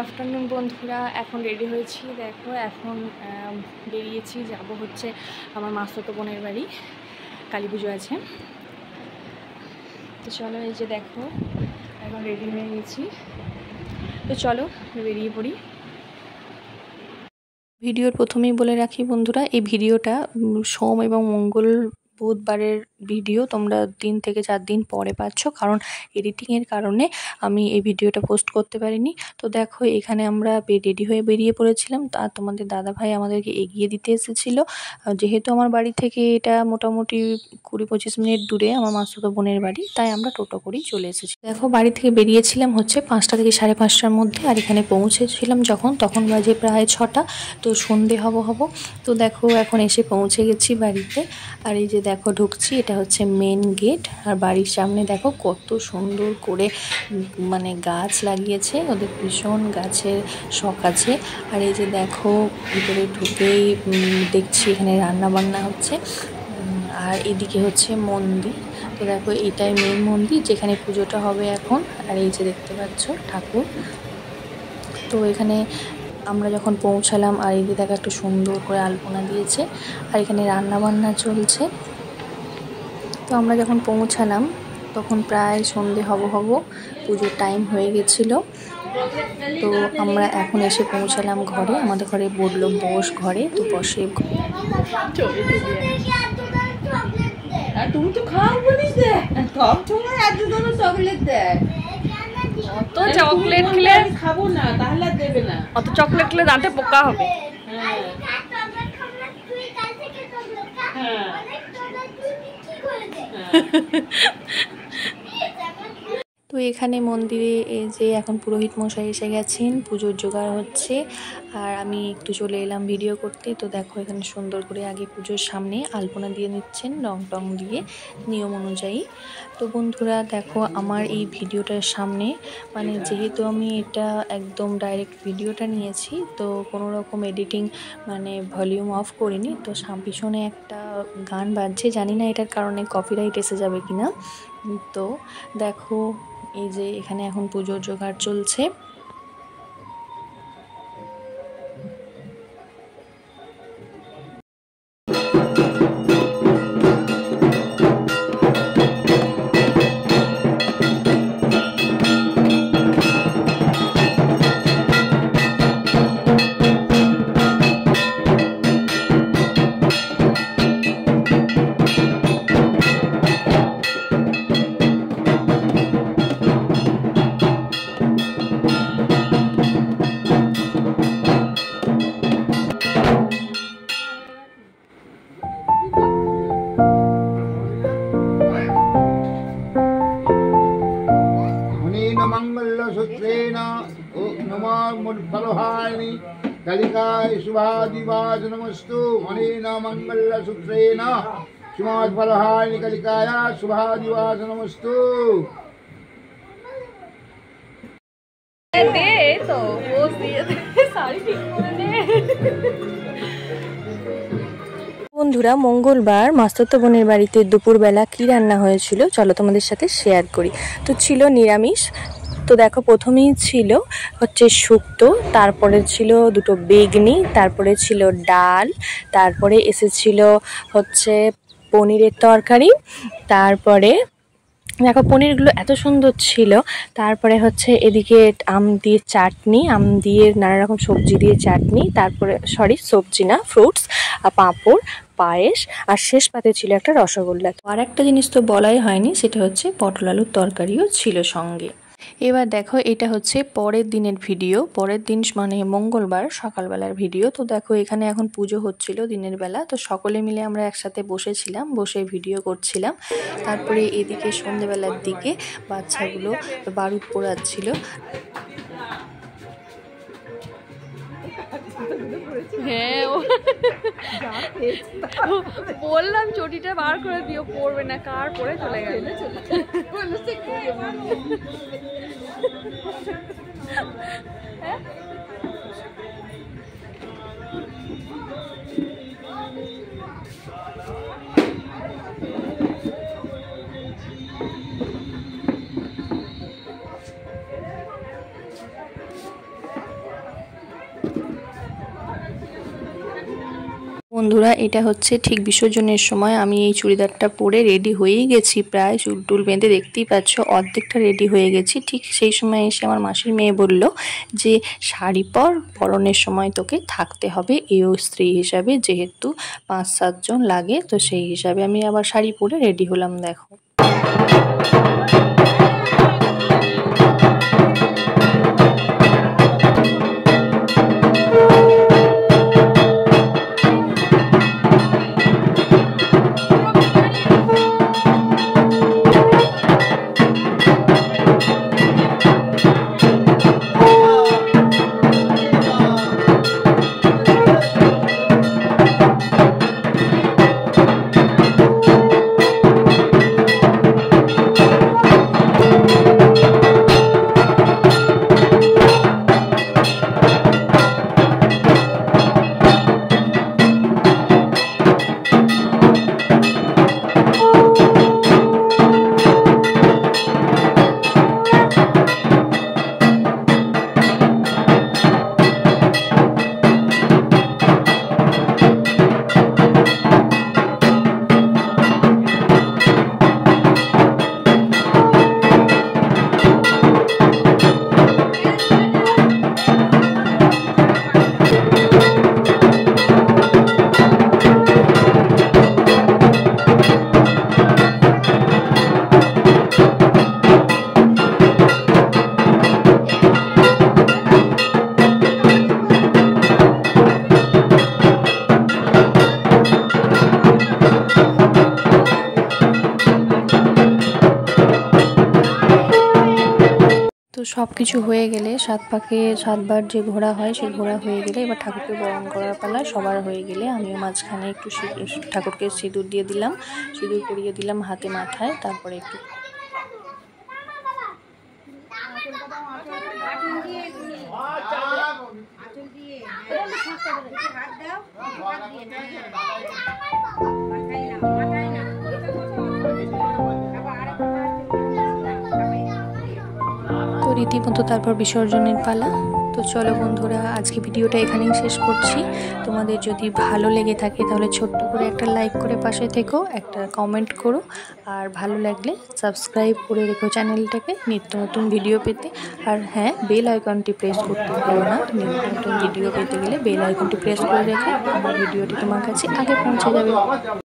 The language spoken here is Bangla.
আফটারনুন বন্ধুরা, এখন রেডি হয়েছি। দেখো এখন বেরিয়েছি, যাব হচ্ছে আমার মাসতো বোনের বাড়ি, কালী পুজো আছে। তো চলো, এই যে দেখো এখন রেডি হয়ে গেছি। তো চলো বেরিয়ে পড়ি। ভিডিওর প্রথমেই বলে রাখি বন্ধুরা, এই ভিডিওটা সোম এবং মঙ্গল বুধবারের ভিডিও, তোমরা 3 থেকে 4 দিন পরে পাচ্ছ, কারণ এডিটিংয়ের কারণে আমি এই ভিডিওটা পোস্ট করতে পারিনি। তো দেখো এখানে আমরা রেডি হয়ে বেরিয়ে পড়েছিলাম, আর তোমাদের দাদাভাই আমাদেরকে এগিয়ে দিতে এসেছিলো। যেহেতু আমার বাড়ি থেকে এটা মোটামুটি 20-25 মিনিট দূরে আমার মাসুতো বোনের বাড়ি, তাই আমরা টোটো করেই চলে এসেছি। দেখো বাড়ি থেকে বেরিয়েছিলাম হচ্ছে 5টা থেকে 5:30টার মধ্যে, আর এখানে পৌঁছেছিলাম তখন বাজে প্রায় 6টা। তো সন্ধে হব। তো দেখো এখন এসে পৌঁছে গেছি বাড়িতে। আর এই যে দেখো ঢুকছি, এটা হচ্ছে মেন গেট। আর বাড়ির সামনে দেখো কত সুন্দর করে মানে গাছ লাগিয়েছে, ওদের ভীষণ গাছের শখ আছে। আর এই যে দেখো ভিতরে ঢুকেই দেখছি এখানে রান্না বান্না হচ্ছে। আর এদিকে হচ্ছে মন্দির। তো দেখো এটাই মেন মন্দির যেখানে পুজোটা হবে এখন। আর এই যে দেখতে পাচ্ছ ঠাকুর। তো এখানে আমরা যখন পৌঁছালাম, আর এই যে দেখো একটু সুন্দর করে আলপনা দিয়েছে, আর এখানে রান্না বান্না চলছে। তো আমরা যখন পৌঁছালাম তখন প্রায় সন্ধে হব, পুজোর টাইম হয়ে গেছিলো। তো আমরা এখন এসে পৌঁছালাম ঘরে। আমাদের ঘরে বললো বস ঘরে, তো বসে তুমি তো খাও বলিস দে, সব সময় এত ধরো চকলেট দেয়। অত চকলেট খেলে খাবো না, তাহলে দেবে না। অত চকলেট খেলে দাঁতে পোকা হবে। তো এখানে মন্দিরে এই যে এখন পুরোহিত মশাই এসে গেছেন, পুজোর জোগাড় হচ্ছে। আর আমি একটু চলে এলাম ভিডিও করতে। তো দেখো এখানে সুন্দর করে আগে পুজোর সামনে আলপনা দিয়ে নিচ্ছেন রং টং দিয়ে নিয়ম অনুযায়ী। তো বন্ধুরা দেখো আমার এই ভিডিওটার সামনে মানে যেহেতু আমি এটা একদম ডাইরেক্ট ভিডিওটা নিয়েছি, তো কোনো রকম এডিটিং মানে ভলিউম অফ করিনি। তো পিছনে একটা গান বাজছে, জানি না এটার কারণে কপিরাইট এসে যাবে কিনা। তো দেখো এই যে এখানে এখন পুজোর জোগাড় চলছে। कलिकाय शुभादिवास नमस्तु मणिना मंगलसूत्रेण शुभादिफलहाय कलिकाय शुभादिवास नमस्तु। दे तो पोज दिए सारी ठीक করে দে। বন্ধুরা মঙ্গলবার মাসতো বোনের বাড়িতে দুপুরবেলা কি রান্না হয়েছিল চলো তোমাদের সাথে শেয়ার করি। তো ছিল নিরামিষ। তো দেখো প্রথমেই ছিল হচ্ছে শুক্তো, তারপরে ছিল 2টো বেগনি, তারপরে ছিল ডাল, তারপরে এসেছিল হচ্ছে পনিরের তরকারি, তারপরে দেখো পনিরগুলো এত সুন্দর ছিল। তারপরে হচ্ছে এদিকে আম দিয়ে চাটনি, আম দিয়ে নানা রকম সবজি দিয়ে চাটনি, তারপরে সবজি না ফ্রুটস, পাঁপড়, পায়েস, আর শেষ পাতে ছিল একটা রসগোল্লা। আর একটা জিনিস তো বলাই হয়নি, সেটা হচ্ছে পটল আলুর তরকারিও ছিল সঙ্গে। এবার দেখো এটা হচ্ছে পরের দিনের ভিডিও, পরের দিন মানে মঙ্গলবার সকালবেলার ভিডিও। তো দেখো এখানে এখন পুজো হচ্ছিল দিনের বেলা। তো সকলে মিলে আমরা একসাথে বসেছিলাম, বসে ভিডিও করছিলাম। তারপরে এদিকে সন্ধ্যেবেলার দিকে বাচ্চাগুলো বারুদ পোড়াচ্ছিল। হ্যাঁ বললাম চটিটা বার করে দিও, পড়বে না, কার পরে চলে গেল। বন্ধুরা এটা হচ্ছে ঠিক বিসর্জনের সময় আমি এই চুড়িদারটা পরে রেডি হয়েই গেছি, প্রায় চুল টুল বেঁধে দেখতেই পাচ্ছ অর্ধেকটা রেডি হয়ে গেছি। ঠিক সেই সময় এসে আমার মাসির মেয়ে বলল যে শাড়ি পর, পরনের সময় তোকে থাকতে হবে এও স্ত্রী হিসাবে, যেহেতু 5-7 জন লাগে, তো সেই হিসাবে আমি আবার শাড়ি পরে রেডি হলাম। দেখো সব কিছু হয়ে গেলে 7 পাকে 7 বার যে ঘোরা হয়, সেই ঘোরা হয়ে গেলে এবার ঠাকুরকে বরণ করার পালা। সবার হয়ে গেলে আমিও মাঝখানে একটু ঠাকুরকে সিঁদুর দিয়ে দিলাম, সিঁদুর পরিয়ে দিলাম হাতে মাথায়, তারপরে একটু তো রীতিমতো তারপর বিসর্জনের পালা। তো চলো বন্ধুরা, আজকে ভিডিওটা এখানেই শেষ করছি। তোমাদের যদি ভালো লেগে থাকে তাহলে ছোট্ট করে একটা লাইক করে পাশে থেকো, একটা কমেন্ট করো, আর ভালো লাগলে সাবস্ক্রাইব করে রেখো চ্যানেলটাকে নিত্য নতুন ভিডিও পেতে। আর হ্যাঁ, বেল আইকনটি প্রেস করতে ভুলো না, নিত্য নতুন ভিডিও পেতে গেলে বেল আইকনটি প্রেস করে রেখো, আমার ভিডিওটি তোমার কাছে আগে পৌঁছে যাবে।